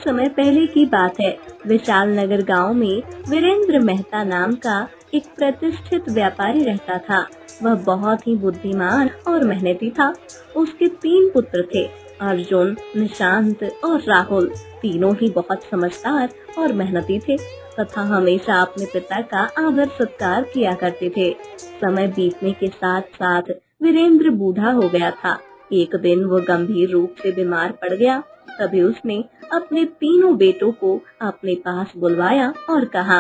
समय पहले की बात है। विशाल नगर गांव में वीरेंद्र मेहता नाम का एक प्रतिष्ठित व्यापारी रहता था। वह बहुत ही बुद्धिमान और मेहनती था। उसके 3 पुत्र थे, अर्जुन, निशांत और राहुल। तीनों ही बहुत समझदार और मेहनती थे तथा हमेशा अपने पिता का आदर सत्कार किया करते थे। समय बीतने के साथ साथ वीरेंद्र बूढ़ा हो गया था। एक दिन वो गंभीर रूप से बीमार पड़ गया। तभी उसने अपने तीनों बेटों को अपने पास बुलवाया और कहा,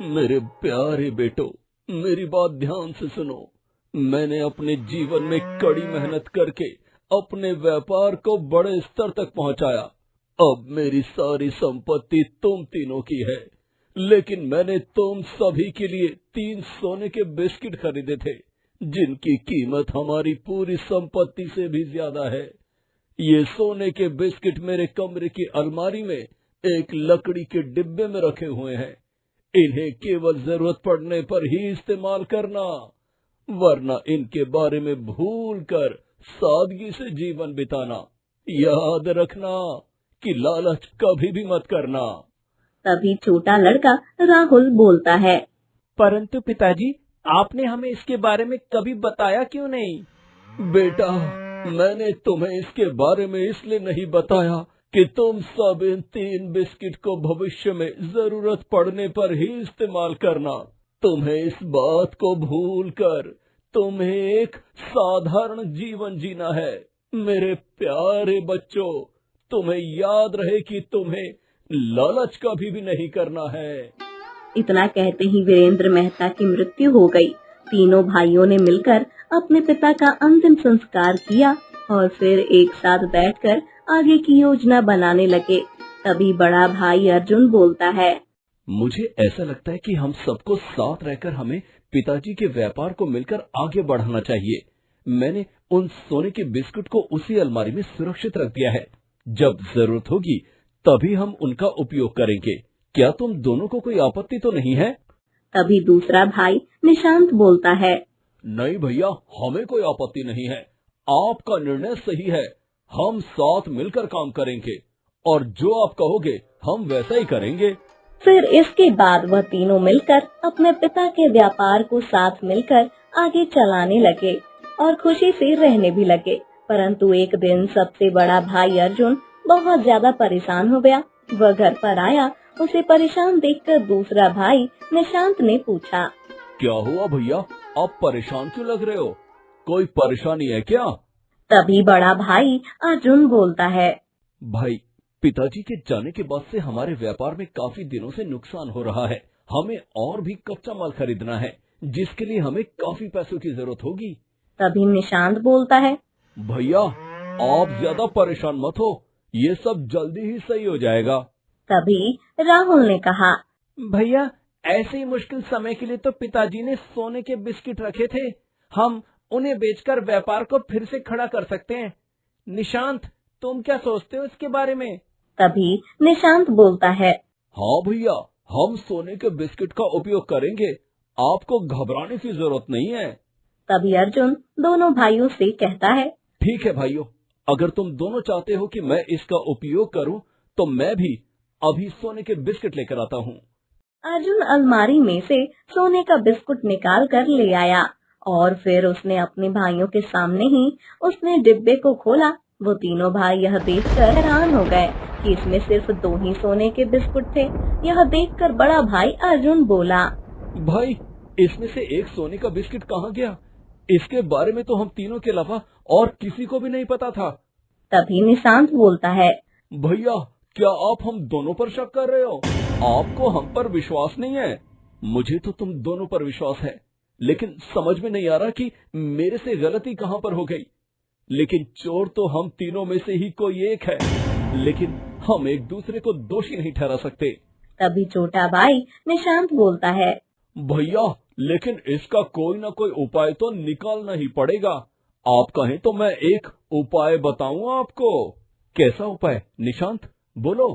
मेरे प्यारे बेटो, मेरी बात ध्यान से सुनो। मैंने अपने जीवन में कड़ी मेहनत करके अपने व्यापार को बड़े स्तर तक पहुंचाया। अब मेरी सारी संपत्ति तुम तीनों की है, लेकिन मैंने तुम सभी के लिए 3 सोने के बिस्किट खरीदे थे, जिनकी कीमत हमारी पूरी संपत्ति से भी ज्यादा है। ये सोने के बिस्किट मेरे कमरे की अलमारी में एक लकड़ी के डिब्बे में रखे हुए हैं। इन्हें केवल जरूरत पड़ने पर ही इस्तेमाल करना, वरना इनके बारे में भूल कर सादगी से जीवन बिताना। याद रखना कि लालच कभी भी मत करना। तभी छोटा लड़का राहुल बोलता है, परंतु पिताजी, आपने हमें इसके बारे में कभी बताया क्यों नहीं? बेटा, मैंने तुम्हें इसके बारे में इसलिए नहीं बताया कि तुम सब इन 3 बिस्किट को भविष्य में जरूरत पड़ने पर ही इस्तेमाल करना। तुम्हें इस बात को भूलकर तुम्हें एक साधारण जीवन जीना है। मेरे प्यारे बच्चों, तुम्हें याद रहे कि तुम्हें लालच कभी भी नहीं करना है। इतना कहते ही वीरेंद्र मेहता की मृत्यु हो गई। तीनों भाइयों ने मिलकर अपने पिता का अंतिम संस्कार किया और फिर एक साथ बैठकर आगे की योजना बनाने लगे। तभी बड़ा भाई अर्जुन बोलता है, मुझे ऐसा लगता है कि हम सबको साथ रहकर हमें पिताजी के व्यापार को मिलकर आगे बढ़ाना चाहिए। मैंने उन सोने के बिस्कुट को उसी अलमारी में सुरक्षित रख दिया है। जब जरूरत होगी तभी हम उनका उपयोग करेंगे। क्या तुम दोनों को कोई आपत्ति तो नहीं है? तभी दूसरा भाई निशांत बोलता है, नहीं भैया, हमें कोई आपत्ति नहीं है। आपका निर्णय सही है। हम साथ मिलकर काम करेंगे और जो आप कहोगे हम वैसा ही करेंगे। फिर इसके बाद वह तीनों मिलकर अपने पिता के व्यापार को साथ मिलकर आगे चलाने लगे और खुशी से रहने भी लगे। परंतु एक दिन सबसे बड़ा भाई अर्जुन बहुत ज्यादा परेशान हो गया। वह घर पर आया। उसे परेशान देखकर दूसरा भाई निशांत ने पूछा, क्या हुआ भैया, आप परेशान क्यों लग रहे हो? कोई परेशानी है क्या? तभी बड़ा भाई अर्जुन बोलता है, भाई, पिताजी के जाने के बाद से हमारे व्यापार में काफी दिनों से नुकसान हो रहा है। हमें और भी कच्चा माल खरीदना है, जिसके लिए हमें काफी पैसों की जरूरत होगी। तभी निशांत बोलता है, भैया, आप ज्यादा परेशान मत हो, ये सब जल्दी ही सही हो जाएगा। तभी राहुल ने कहा, भैया, ऐसे ही मुश्किल समय के लिए तो पिताजी ने सोने के बिस्किट रखे थे। हम उन्हें बेचकर व्यापार को फिर से खड़ा कर सकते हैं। निशांत, तुम क्या सोचते हो इसके बारे में? तभी निशांत बोलता है, हाँ भैया, हम सोने के बिस्किट का उपयोग करेंगे। आपको घबराने की जरूरत नहीं है। तभी अर्जुन दोनों भाइयों से कहता है, ठीक है भाइयों, अगर तुम दोनों चाहते हो कि मैं इसका उपयोग करूं, तो मैं भी अभी सोने के बिस्किट लेकर आता हूँ। अर्जुन अलमारी में से सोने का बिस्कुट निकाल कर ले आया और फिर उसने अपने भाइयों के सामने ही उसने डिब्बे को खोला। वो तीनों भाई यह देखकर हैरान हो गए कि इसमें सिर्फ 2 ही सोने के बिस्कुट थे। यह देखकर बड़ा भाई अर्जुन बोला, भाई, इसमें से एक सोने का बिस्किट कहाँ गया? इसके बारे में तो हम तीनों के अलावा और किसी को भी नहीं पता था। तभी निशांत बोलता है, भैया, क्या आप हम दोनों पर शक कर रहे हो? आपको हम पर विश्वास नहीं है? मुझे तो तुम दोनों पर विश्वास है, लेकिन समझ में नहीं आ रहा कि मेरे से गलती कहाँ पर हो गई। लेकिन चोर तो हम तीनों में से ही कोई एक है, लेकिन हम एक दूसरे को दोषी नहीं ठहरा सकते। तभी छोटा भाई निशांत बोलता है, भैया, लेकिन इसका कोई ना कोई उपाय तो निकालना ही पड़ेगा। आप कहें तो मैं एक उपाय बताऊं आपको। कैसा उपाय निशांत, बोलो।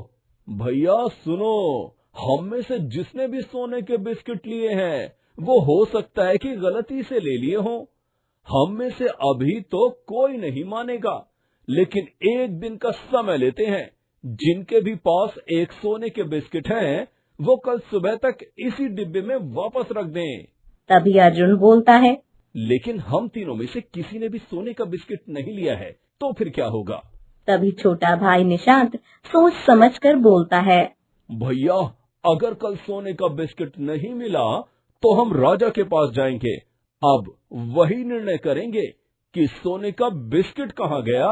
भैया सुनो, हम में से जिसने भी सोने के बिस्किट लिए हैं, वो हो सकता है कि गलती से ले लिए हों। हम में से अभी तो कोई नहीं मानेगा, लेकिन एक दिन का समय लेते हैं। जिनके भी पास एक सोने के बिस्किट हैं, वो कल सुबह तक इसी डिब्बे में वापस रख दें। तभी अर्जुन बोलता है, लेकिन हम तीनों में से किसी ने भी सोने का बिस्किट नहीं लिया है, तो फिर क्या होगा? तभी छोटा भाई निशांत सोच समझकर बोलता है, भैया, अगर कल सोने का बिस्किट नहीं मिला तो हम राजा के पास जाएंगे। अब वही निर्णय करेंगे कि सोने का बिस्किट कहाँ गया।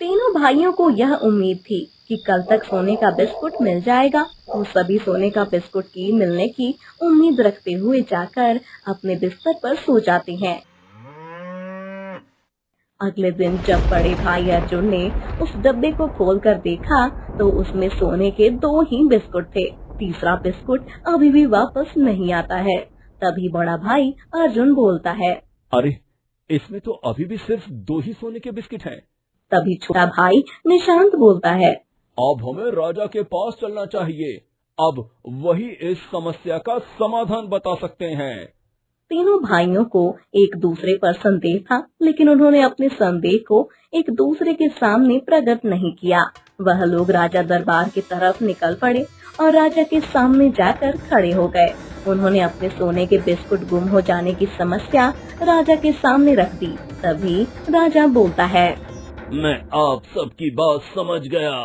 तीनों भाइयों को यह उम्मीद थी कि कल तक सोने का बिस्कुट मिल जाएगा। वो सभी सोने का बिस्कुट की मिलने की उम्मीद रखते हुए जाकर अपने बिस्तर पर सो जाते हैं। अगले दिन जब बड़े भाई अर्जुन ने उस डब्बे को खोलकर देखा तो उसमें सोने के 2 ही बिस्कुट थे। तीसरा बिस्कुट अभी भी वापस नहीं आता है। तभी बड़ा भाई अर्जुन बोलता है, अरे, इसमें तो अभी भी सिर्फ 2 ही सोने के बिस्किट हैं। तभी छोटा भाई निशांत बोलता है, अब हमें राजा के पास चलना चाहिए। अब वही इस समस्या का समाधान बता सकते हैं। तीनों भाइयों को एक दूसरे पर संदेह था, लेकिन उन्होंने अपने संदेह को एक दूसरे के सामने प्रकट नहीं किया। वह लोग राजा दरबार की तरफ निकल पड़े और राजा के सामने जाकर खड़े हो गए। उन्होंने अपने सोने के बिस्कुट गुम हो जाने की समस्या राजा के सामने रख दी। तभी राजा बोलता है, मैं आप सबकी बात समझ गया।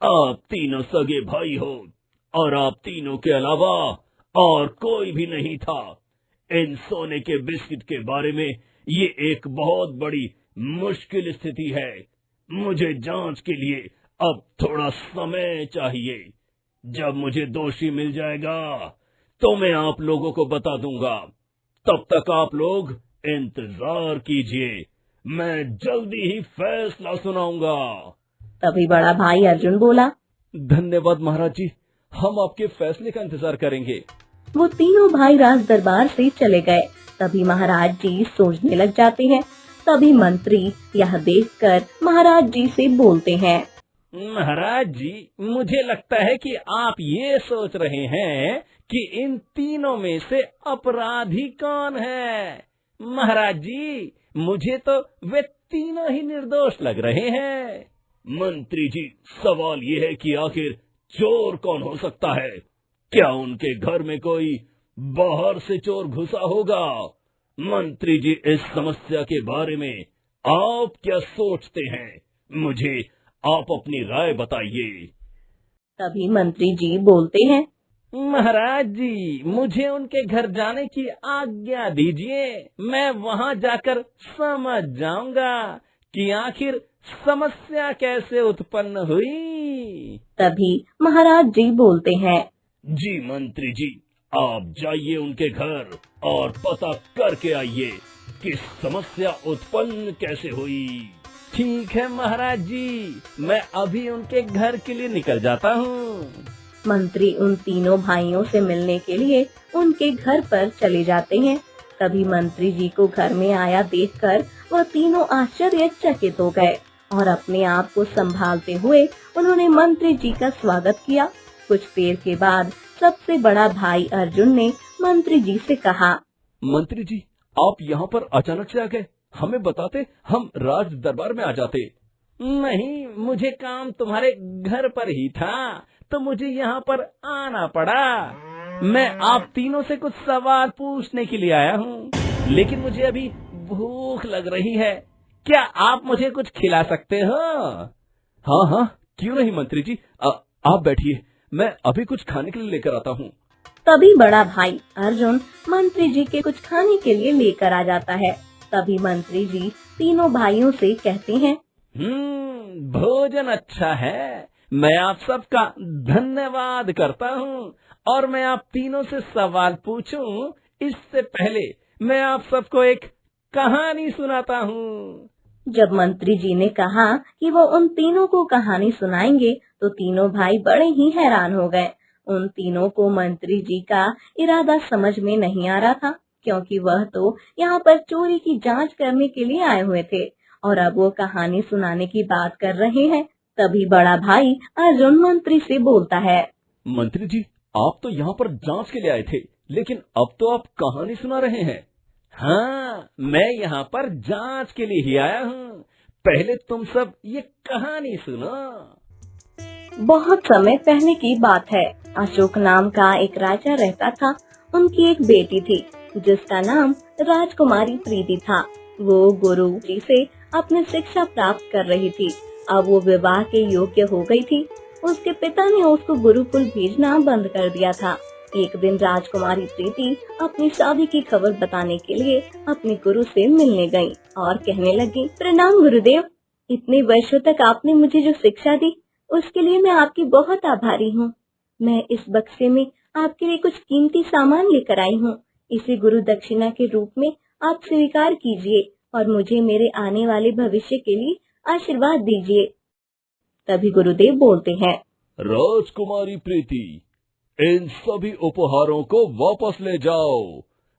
आप तीनों सगे भाई हो और आप तीनों के अलावा और कोई भी नहीं था। इन सोने के बिस्किट के बारे में ये एक बहुत बड़ी मुश्किल स्थिति है। मुझे जांच के लिए अब थोड़ा समय चाहिए। जब मुझे दोषी मिल जाएगा तो मैं आप लोगों को बता दूंगा। तब तक आप लोग इंतजार कीजिए, मैं जल्दी ही फैसला सुनाऊंगा। तभी बड़ा भाई अर्जुन बोला, धन्यवाद महाराज जी, हम आपके फैसले का इंतजार करेंगे। वो तीनों भाई राज दरबार से चले गए। तभी महाराज जी सोचने लग जाते हैं। तभी मंत्री यह देखकर महाराज जी से बोलते हैं, महाराज जी, मुझे लगता है कि आप ये सोच रहे हैं कि इन तीनों में से अपराधी कौन है। महाराज जी, मुझे तो वे तीनों ही निर्दोष लग रहे हैं। मंत्री जी, सवाल ये है कि आखिर चोर कौन हो सकता है? क्या उनके घर में कोई बाहर से चोर घुसा होगा? मंत्री जी, इस समस्या के बारे में आप क्या सोचते हैं? मुझे आप अपनी राय बताइए। तभी मंत्री जी बोलते हैं, महाराज जी, मुझे उनके घर जाने की आज्ञा दीजिए। मैं वहाँ जाकर समझ जाऊंगा कि आखिर समस्या कैसे उत्पन्न हुई। तभी महाराज जी बोलते हैं, जी मंत्री जी, आप जाइए उनके घर और पता करके आइए कि समस्या उत्पन्न कैसे हुई। ठीक है महाराज जी, मैं अभी उनके घर के लिए निकल जाता हूँ। मंत्री उन तीनों भाइयों से मिलने के लिए उनके घर पर चले जाते हैं। तभी मंत्री जी को घर में आया देखकर वह तीनों आश्चर्यचकित हो गए और अपने आप को संभालते हुए उन्होंने मंत्री जी का स्वागत किया। कुछ देर के बाद सबसे बड़ा भाई अर्जुन ने मंत्री जी से कहा, मंत्री जी, आप यहाँ पर अचानक से आ गए। हमें बताते, हम राज दरबार में आ जाते। नहीं, मुझे काम तुम्हारे घर पर ही था तो मुझे यहाँ पर आना पड़ा। मैं आप तीनों से कुछ सवाल पूछने के लिए आया हूँ, लेकिन मुझे अभी भूख लग रही है। क्या आप मुझे कुछ खिला सकते हो? हाँ हाँ, क्यों नहीं मंत्री जी, आप बैठिए, मैं अभी कुछ खाने के लिए लेकर आता हूँ। तभी बड़ा भाई अर्जुन मंत्री जी के कुछ खाने के लिए लेकर आ जाता है। तभी मंत्री जी तीनों भाइयों से कहते हैं, भोजन अच्छा है। मैं आप सबका धन्यवाद करता हूँ और मैं आप तीनों से सवाल पूछूं इससे पहले मैं आप सबको एक कहानी सुनाता हूँ। जब मंत्री जी ने कहा कि वो उन तीनों को कहानी सुनाएंगे तो तीनों भाई बड़े ही हैरान हो गए। उन तीनों को मंत्री जी का इरादा समझ में नहीं आ रहा था, क्योंकि वह तो यहाँ पर चोरी की जांच करने के लिए आए हुए थे और अब वो कहानी सुनाने की बात कर रहे हैं। तभी बड़ा भाई अर्जुन मंत्री से बोलता है, मंत्री जी, आप तो यहाँ पर जांच के लिए आए थे, लेकिन अब तो आप कहानी सुना रहे हैं। हाँ, मैं यहाँ पर जांच के लिए ही आया हूँ। पहले तुम सब ये कहानी सुनो। बहुत समय पहले की बात है। अशोक नाम का एक राजा रहता था। उनकी एक बेटी थी जिसका नाम राजकुमारी प्रीति था। वो गुरु जी से अपनी शिक्षा प्राप्त कर रही थी। अब वो विवाह के योग्य हो गई थी। उसके पिता ने उसको गुरुकुल भेजना बंद कर दिया था। एक दिन राजकुमारी प्रीति अपनी शादी की खबर बताने के लिए अपने गुरु से मिलने गई और कहने लगी, प्रणाम गुरुदेव, इतने वर्षों तक आपने मुझे जो शिक्षा दी उसके लिए मैं आपकी बहुत आभारी हूँ। मैं इस बक्से में आपके लिए कुछ कीमती सामान लेकर आई हूँ। इसे गुरु दक्षिणा के रूप में आप स्वीकार कीजिए और मुझे मेरे आने वाले भविष्य के लिए आशीर्वाद दीजिए। तभी गुरुदेव बोलते हैं, राजकुमारी प्रीति, इन सभी उपहारों को वापस ले जाओ।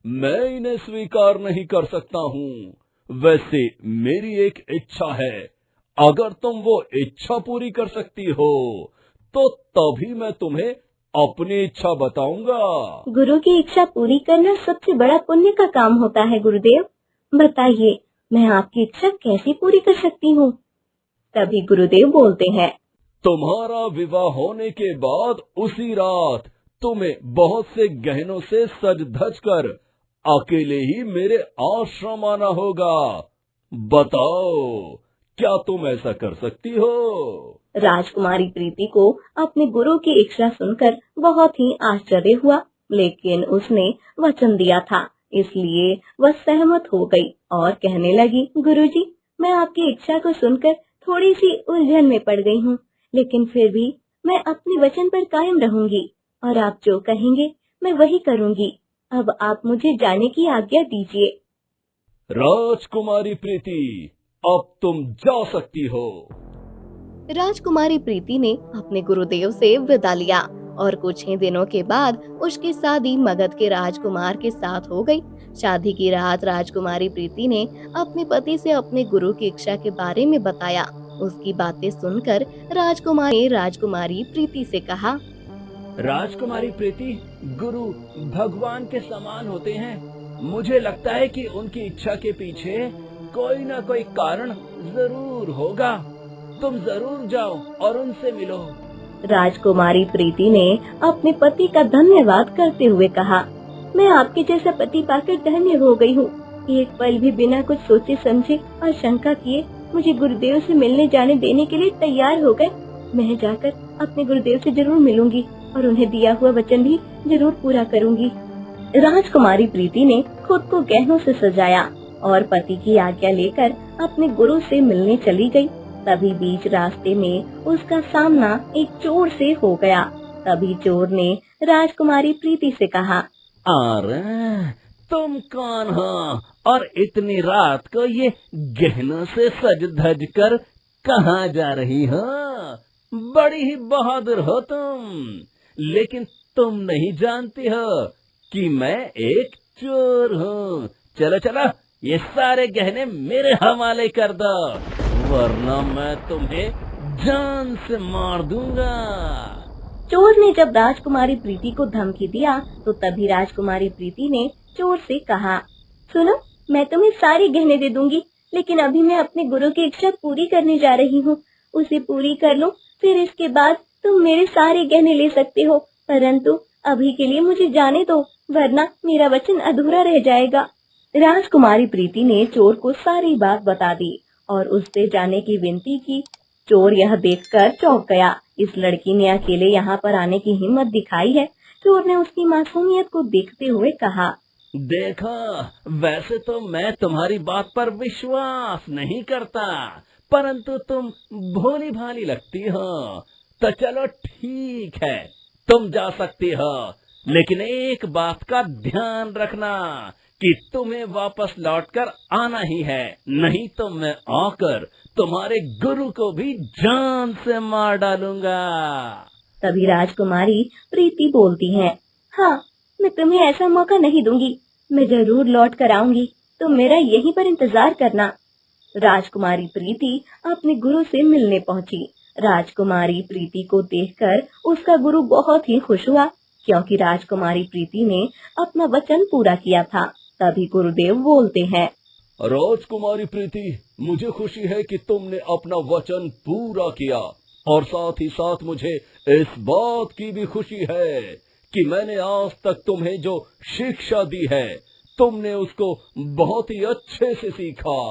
मैं इन्हें स्वीकार नहीं कर सकता हूँ। वैसे मेरी एक इच्छा है, अगर तुम वो इच्छा पूरी कर सकती हो तो तभी मैं तुम्हें अपनी इच्छा बताऊंगा। गुरु की इच्छा पूरी करना सबसे बड़ा पुण्य का काम होता है गुरुदेव। बताइए, मैं आपकी इच्छा कैसे पूरी कर सकती हूँ? तभी गुरुदेव बोलते हैं, तुम्हारा विवाह होने के बाद उसी रात तुम्हें बहुत से गहनों से सज धज कर अकेले ही मेरे आश्रम आना होगा। बताओ, क्या तुम ऐसा कर सकती हो? राजकुमारी प्रीति को अपने गुरु की इच्छा सुनकर बहुत ही आश्चर्य हुआ, लेकिन उसने वचन दिया था, इसलिए वह सहमत हो गई और कहने लगी, गुरुजी, मैं आपकी इच्छा को सुनकर थोड़ी सी उलझन में पड़ गई हूँ, लेकिन फिर भी मैं अपने वचन पर कायम रहूंगी और आप जो कहेंगे मैं वही करूंगी। अब आप मुझे जाने की आज्ञा दीजिए। राजकुमारी प्रीति, अब तुम जा सकती हो। राजकुमारी प्रीति ने अपने गुरुदेव से विदा लिया और कुछ ही दिनों के बाद उसकी शादी मगध के राजकुमार के साथ हो गई। शादी की रात राजकुमारी प्रीति ने अपने पति से अपने गुरु की इच्छा के बारे में बताया। उसकी बातें सुनकर राजकुमार ने राजकुमारी प्रीति से कहा, राजकुमारी प्रीति, गुरु भगवान के समान होते हैं। मुझे लगता है कि उनकी इच्छा के पीछे कोई न कोई कारण जरूर होगा। तुम जरूर जाओ और उनसे मिलो। राजकुमारी प्रीति ने अपने पति का धन्यवाद करते हुए कहा, मैं आपके जैसा पति पाकर धन्य हो गई हूँ। एक पल भी बिना कुछ सोचे समझे और शंका किए मुझे गुरुदेव से मिलने जाने देने के लिए तैयार हो गए। मैं जाकर अपने गुरुदेव से जरूर मिलूंगी और उन्हें दिया हुआ वचन भी जरूर पूरा करूंगी। राजकुमारी प्रीति ने खुद को गहनों से सजाया और पति की आज्ञा लेकर अपने गुरु से मिलने चली गई। तभी बीच रास्ते में उसका सामना एक चोर से हो गया। तभी चोर ने राजकुमारी प्रीति से कहा, अरे तुम कौन हो और इतनी रात को ये गहनों से सज धज कर कहाँ जा रही हो? बड़ी ही बहादुर हो तुम, लेकिन तुम नहीं जानती हो कि मैं एक चोर हूँ। चलो चलो, ये सारे गहने मेरे हवाले कर दो, वरना मैं तुम्हें जान से मार दूंगा। चोर ने जब राजकुमारी प्रीति को धमकी दिया तो तभी राजकुमारी प्रीति ने चोर से कहा, सुनो, मैं तुम्हें सारे गहने दे दूंगी, लेकिन अभी मैं अपने गुरु की इच्छा पूरी करने जा रही हूँ। उसे पूरी कर लो, फिर इसके बाद तुम मेरे सारे गहने ले सकते हो, परंतु अभी के लिए मुझे जाने दो, वरना मेरा वचन अधूरा रह जाएगा। राजकुमारी प्रीति ने चोर को सारी बात बता दी और उससे जाने की विनती की। चोर यह देखकर चौंक गया। इस लड़की ने अकेले यहाँ पर आने की हिम्मत दिखाई है। चोर ने उसकी मासूमियत को देखते हुए कहा, देखो, वैसे तो मैं तुम्हारी बात पर विश्वास नहीं करता, परंतु तुम भोली भाली लगती हो, तो चलो ठीक है, तुम जा सकती हो, लेकिन एक बात का ध्यान रखना कि तुम्हें वापस लौटकर आना ही है, नहीं तो मैं आकर तुम्हारे गुरु को भी जान से मार डालूंगा। तभी राजकुमारी प्रीति बोलती है, हाँ, मैं तुम्हें ऐसा मौका नहीं दूंगी, मैं जरूर लौट कर आऊंगी, तुम मेरा यहीं पर इंतजार करना। राजकुमारी प्रीति अपने गुरु से मिलने पहुंची। राजकुमारी प्रीति को देखकर उसका गुरु बहुत ही खुश हुआ, क्योंकि राजकुमारी प्रीति ने अपना वचन पूरा किया था। तभी गुरुदेव बोलते हैं, राजकुमारी प्रीति, मुझे खुशी है कि तुमने अपना वचन पूरा किया। और साथ ही साथ मुझे इस बात की भी खुशी है कि मैंने आज तक तुम्हें जो शिक्षा दी है, तुमने उसको बहुत ही अच्छे से सीखा।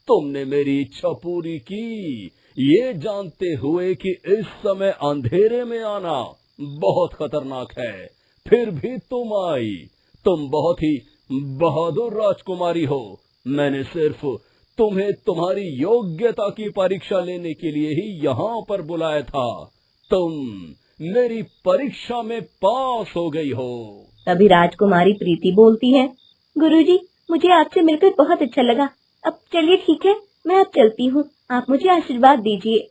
तुमने मेरी इच्छा पूरी की, ये जानते हुए कि इस समय अंधेरे में आना बहुत खतरनाक है, फिर भी तुम आई। तुम बहुत ही बहादुर राजकुमारी हो। मैंने सिर्फ तुम्हें तुम्हारी योग्यता की परीक्षा लेने के लिए ही यहाँ पर बुलाया था। तुम मेरी परीक्षा में पास हो गई हो। तभी राजकुमारी प्रीति बोलती है, गुरुजी, मुझे आपसे मिलकर बहुत अच्छा लगा। अब चलिए ठीक है, मैं अब चलती हूँ, आप मुझे आशीर्वाद दीजिए।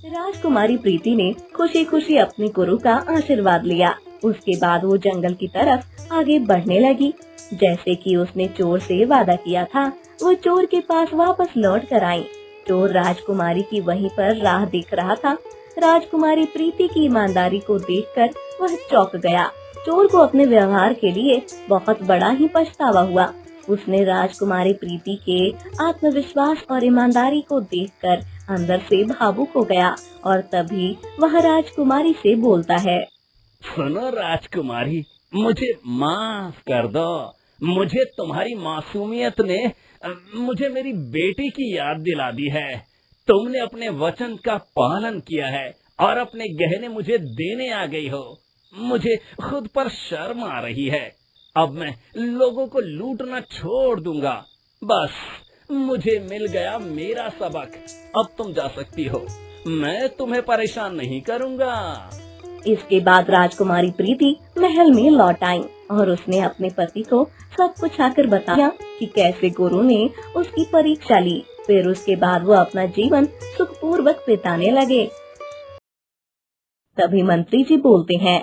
राजकुमारी प्रीति ने खुशी खुशी अपने गुरु का आशीर्वाद लिया। उसके बाद वो जंगल की तरफ आगे बढ़ने लगी। जैसे कि उसने चोर से वादा किया था, वो चोर के पास वापस लौट कर आई। चोर राजकुमारी की वहीं पर राह देख रहा था। राजकुमारी प्रीति की ईमानदारी को देखकर वह चौंक गया। चोर को अपने व्यवहार के लिए बहुत बड़ा ही पछतावा हुआ। उसने राजकुमारी प्रीति के आत्मविश्वास और ईमानदारी को देखकर अंदर से भावुक हो गया और तभी वह राजकुमारी से बोलता है, सुनो राजकुमारी, मुझे माफ कर दो। मुझे तुम्हारी मासूमियत ने मुझे मेरी बेटी की याद दिला दी है। तुमने अपने वचन का पालन किया है और अपने गहने मुझे देने आ गई हो। मुझे खुद पर शर्म आ रही है। अब मैं लोगों को लूटना छोड़ दूंगा। बस मुझे मिल गया मेरा सबक। अब तुम जा सकती हो, मैं तुम्हें परेशान नहीं करूंगा। इसके बाद राजकुमारी प्रीति महल में लौट आई और उसने अपने पति को सब कुछ आकर बताया कि कैसे गुरु ने उसकी परीक्षा ली। फिर उसके बाद वो अपना जीवन सुखपूर्वक बिताने लगे। तभी मंत्री जी बोलते हैं,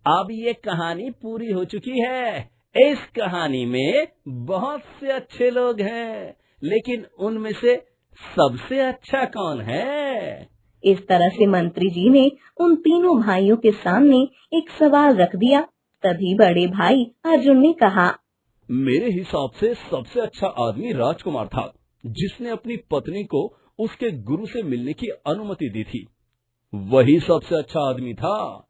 अब ये कहानी पूरी हो चुकी है। इस कहानी में बहुत से अच्छे लोग हैं, लेकिन उनमें से सबसे अच्छा कौन है? इस तरह से मंत्री जी ने उन तीनों भाइयों के सामने एक सवाल रख दिया। तभी बड़े भाई अर्जुन ने कहा, मेरे हिसाब से सबसे अच्छा आदमी राजकुमार था, जिसने अपनी पत्नी को उसके गुरु से मिलने की अनुमति दी थी। वही सबसे अच्छा आदमी था।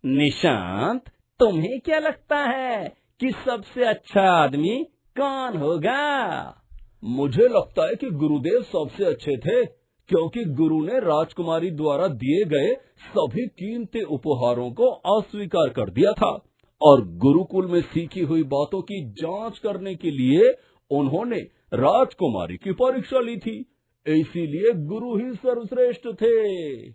निशांत, तुम्हें क्या लगता है कि सबसे अच्छा आदमी कौन होगा? मुझे लगता है कि गुरुदेव सबसे अच्छे थे, क्योंकि गुरु ने राजकुमारी द्वारा दिए गए सभी कीमती उपहारों को अस्वीकार कर दिया था और गुरुकुल में सीखी हुई बातों की जांच करने के लिए उन्होंने राजकुमारी की परीक्षा ली थी। इसीलिए गुरु ही सर्वश्रेष्ठ थे।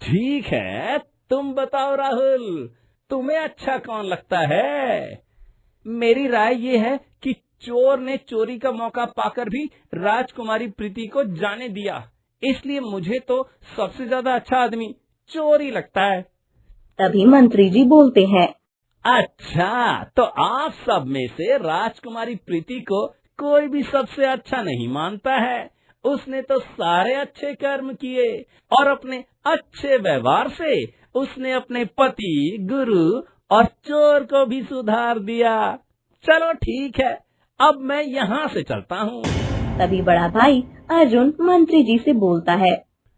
ठीक है, तुम बताओ राहुल, तुम्हें अच्छा कौन लगता है? मेरी राय ये है कि चोर ने चोरी का मौका पाकर भी राजकुमारी प्रीति को जाने दिया, इसलिए मुझे तो सबसे ज्यादा अच्छा आदमी चोर ही लगता है। तभी मंत्री जी बोलते हैं, अच्छा, तो आप सब में से राजकुमारी प्रीति को कोई भी सबसे अच्छा नहीं मानता है। उसने तो सारे अच्छे कर्म किए और अपने अच्छे व्यवहार से उसने अपने पति, गुरु और चोर को भी सुधार दिया। चलो ठीक है, अब मैं यहाँ से चलता हूँ। तभी बड़ा भाई अर्जुन मंत्री जी से बोलता है,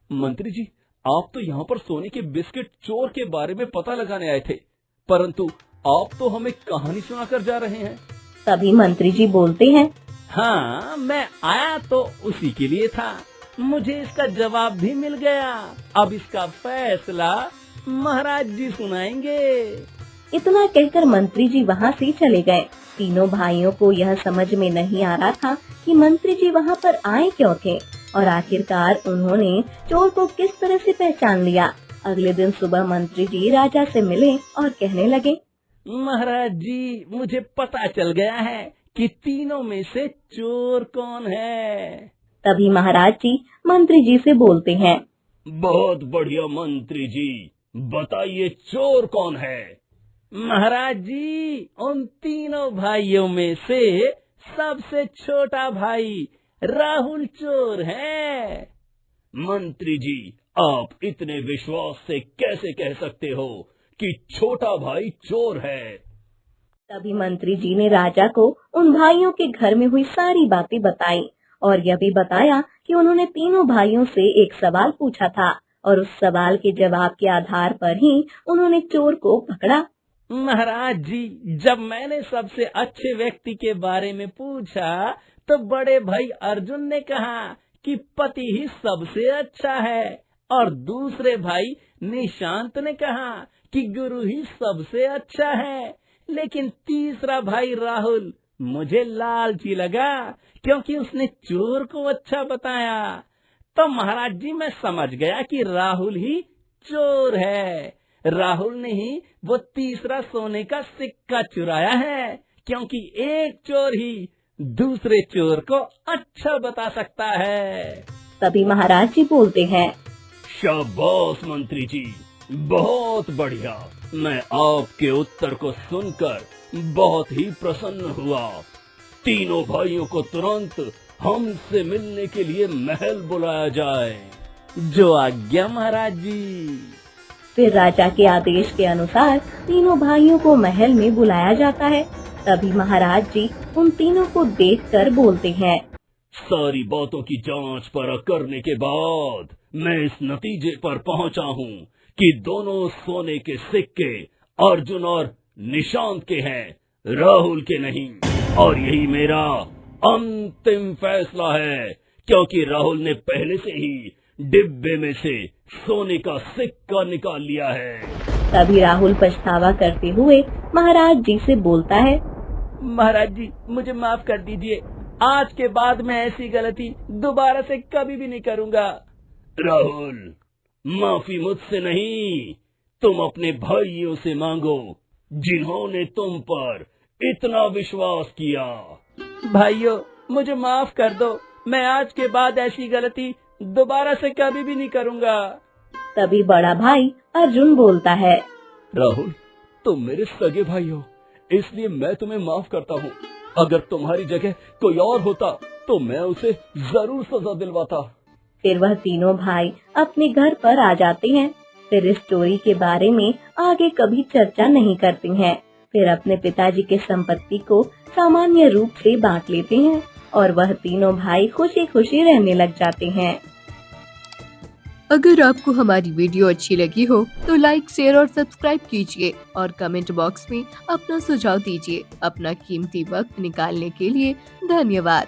मंत्री जी, आप तो यहाँ पर सोने के बिस्किट चोर के बारे में पता लगाने आए थे, परंतु आप तो हमें कहानी सुनाकर जा रहे हैं। तभी मंत्री जी बोलते हैं, हाँ, मैं आया तो उसी के लिए था। मुझे इसका जवाब भी मिल गया। अब इसका फैसला महाराज जी सुनाएंगे। इतना कहकर मंत्री जी वहाँ से चले गए। तीनों भाइयों को यह समझ में नहीं आ रहा था कि मंत्री जी वहाँ पर आए क्यों थे और आखिरकार उन्होंने चोर को किस तरह से पहचान लिया। अगले दिन सुबह मंत्री जी राजा से मिले और कहने लगे, महाराज जी, मुझे पता चल गया है कि तीनों में से चोर कौन है। तभी महाराज जी मंत्री जी से बोलते हैं, बहुत बढ़िया मंत्री जी, बताइए चोर कौन है? महाराज जी, उन तीनों भाइयों में से सबसे छोटा भाई राहुल चोर है। मंत्री जी, आप इतने विश्वास से कैसे कह सकते हो कि छोटा भाई चोर है? तभी मंत्री जी ने राजा को उन भाइयों के घर में हुई सारी बातें बताई और यह भी बताया कि उन्होंने तीनों भाइयों से एक सवाल पूछा था और उस सवाल के जवाब के आधार पर ही उन्होंने चोर को पकड़ा। महाराज जी, जब मैंने सबसे अच्छे व्यक्ति के बारे में पूछा तो बड़े भाई अर्जुन ने कहा कि पति ही सबसे अच्छा है और दूसरे भाई निशांत ने कहा कि गुरु ही सबसे अच्छा है, लेकिन तीसरा भाई राहुल मुझे लालची लगा क्योंकि उसने चोर को अच्छा बताया। तो महाराज जी, मैं समझ गया कि राहुल ही चोर है। राहुल ने ही वो तीसरा सोने का सिक्का चुराया है, क्योंकि एक चोर ही दूसरे चोर को अच्छा बता सकता है। तभी महाराज जी बोलते हैं, शाबाश मंत्री जी, बहुत बढ़िया। मैं आपके उत्तर को सुनकर बहुत ही प्रसन्न हुआ। तीनों भाइयों को तुरंत हमसे मिलने के लिए महल बुलाया जाए। जो आज्ञा महाराज जी। फिर राजा के आदेश के अनुसार तीनों भाइयों को महल में बुलाया जाता है। तभी महाराज जी उन तीनों को देखकर बोलते हैं, सारी बातों की जांच परख करने के बाद मैं इस नतीजे पर पहुंचा हूं कि दोनों सोने के सिक्के अर्जुन और निशांत के हैं, राहुल के नहीं। और यही मेरा अंतिम फैसला है, क्योंकि राहुल ने पहले से ही डिब्बे में से सोने का सिक्का निकाल लिया है। तभी राहुल पछतावा करते हुए महाराज जी से बोलता है, महाराज जी, मुझे माफ कर दीजिए। आज के बाद मैं ऐसी गलती दोबारा से कभी भी नहीं करूँगा। राहुल, माफी मुझसे नहीं, तुम अपने भाइयों से मांगो जिन्होंने तुम पर इतना विश्वास किया। भाइयों, मुझे माफ कर दो। मैं आज के बाद ऐसी गलती दोबारा से कभी भी नहीं करूँगा। तभी बड़ा भाई अर्जुन बोलता है, राहुल, तुम मेरे सगे भाई हो, इसलिए मैं तुम्हें माफ करता हूँ। अगर तुम्हारी जगह कोई और होता तो मैं उसे जरूर सजा दिलवाता। फिर वह तीनों भाई अपने घर पर आ जाते हैं। फिर इस चोरी के बारे में आगे कभी चर्चा नहीं करते हैं। फिर अपने पिताजी के संपत्ति को सामान्य रूप से बांट लेते हैं और वह तीनों भाई खुशी खुशी रहने लग जाते हैं। अगर आपको हमारी वीडियो अच्छी लगी हो तो लाइक, शेयर और सब्सक्राइब कीजिए और कमेंट बॉक्स में अपना सुझाव दीजिए। अपना कीमती वक्त निकालने के लिए धन्यवाद।